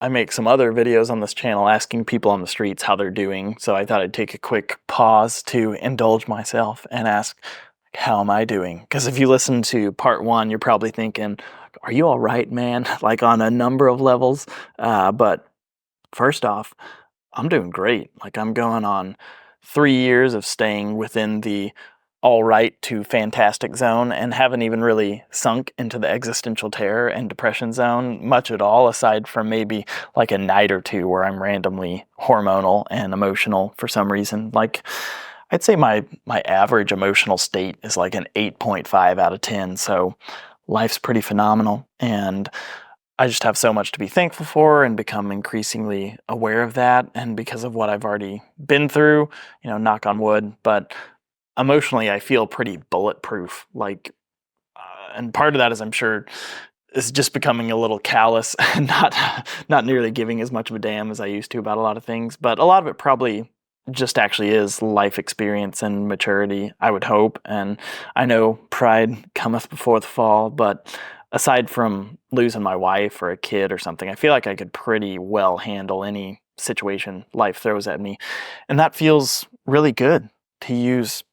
I make some other videos on this channel asking people on the streets how they're doing, so I thought I'd take a quick pause to indulge myself and ask, how am I doing? Because if you listen to part one, you're probably thinking, are you all right, man? Like on a number of levels. But first off, I'm doing great. Like I'm going on 3 years of staying within the all right to fantastic zone and haven't even really sunk into the existential terror and depression zone much at all, aside from maybe like a night or two where I'm randomly hormonal and emotional for some reason. Like I'd say my average emotional state is like an 8.5 out of 10. So life's pretty phenomenal, and I just have so much to be thankful for and become increasingly aware of that. And because of what I've already been through, knock on wood, but emotionally I feel pretty bulletproof. Like, and part of that is I'm sure is just becoming a little callous and not nearly giving as much of a damn as I used to about a lot of things. But a lot of it probably just actually is life experience and maturity, I would hope. And I know pride cometh before the fall, but aside from losing my wife or a kid or something, I feel like I could pretty well handle any situation life throws at me. And that feels really good, to use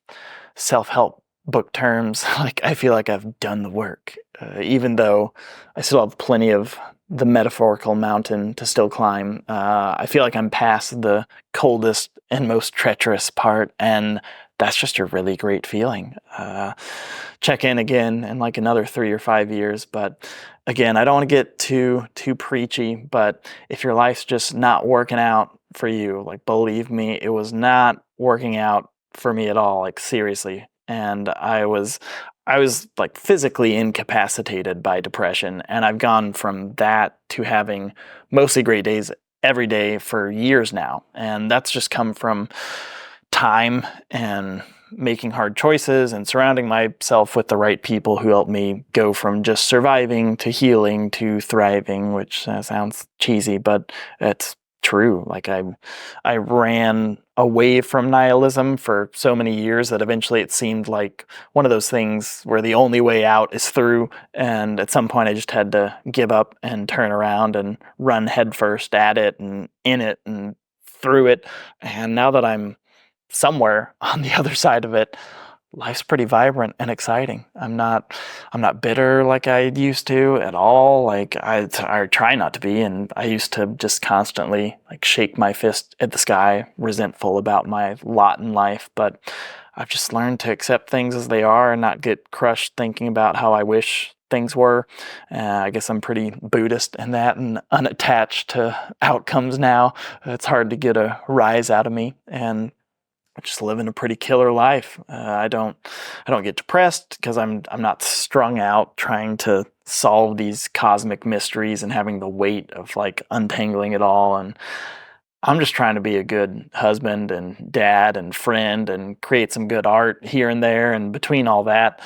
self-help book terms. Like I feel like I've done the work, even though I still have plenty of the metaphorical mountain to still climb. I feel like I'm past the coldest and most treacherous part, and that's just a really great feeling. Check in again in like another 3 or 5 years, but again, I don't want to get too preachy, but if your life's just not working out for you, like believe me, it was not working out for me at all, like seriously. And I was like physically incapacitated by depression, and I've gone from that to having mostly great days every day for years now. And that's just come from time and making hard choices and surrounding myself with the right people who help me go from just surviving to healing to thriving, which sounds cheesy, but it's true. Like I ran away from nihilism for so many years that eventually it seemed like one of those things where the only way out is through. And at some point I just had to give up and turn around and run headfirst at it and in it and through it. And now that I'm somewhere on the other side of it, life's pretty vibrant and exciting. I'm not bitter like I used to at all. Like I try not to be, and I used to just constantly like shake my fist at the sky, resentful about my lot in life. But I've just learned to accept things as they are and not get crushed thinking about how I wish things were. I guess I'm pretty Buddhist in that and unattached to outcomes now. It's hard to get a rise out of me, and just living a pretty killer life. I don't get depressed because I'm not strung out trying to solve these cosmic mysteries and having the weight of like untangling it all. And I'm just trying to be a good husband and dad and friend and create some good art here and there. And between all that,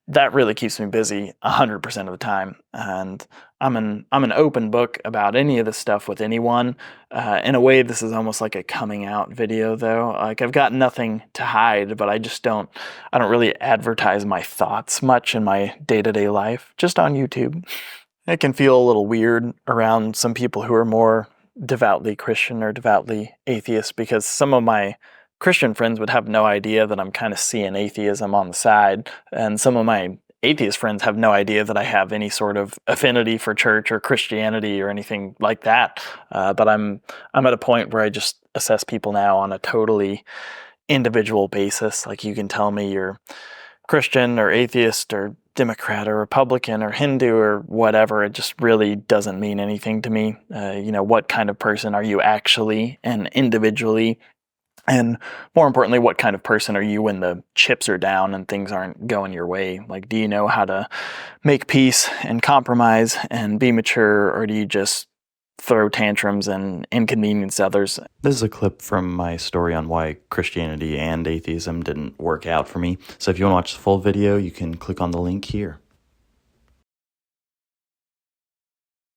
that really keeps me busy 100% of the time. And I'm an open book about any of this stuff with anyone. In a way, this is almost like a coming out video, though. Like I've got nothing to hide, but I don't really advertise my thoughts much in my day-to-day life, just on YouTube. It can feel a little weird around some people who are more devoutly Christian or devoutly atheist, because some of my Christian friends would have no idea that I'm kind of seeing atheism on the side, and some of my atheist friends have no idea that I have any sort of affinity for church or Christianity or anything like that. But I'm at a point where I just assess people now on a totally individual basis. Like you can tell me you're Christian or atheist or Democrat or Republican or Hindu or whatever. It just really doesn't mean anything to me. What kind of person are you actually and individually? And more importantly, what kind of person are you when the chips are down and things aren't going your way? Like, do you know how to make peace and compromise and be mature, or do you just throw tantrums and inconvenience others? This is a clip from my story on why Christianity and atheism didn't work out for me. So if you want to watch the full video, you can click on the link here.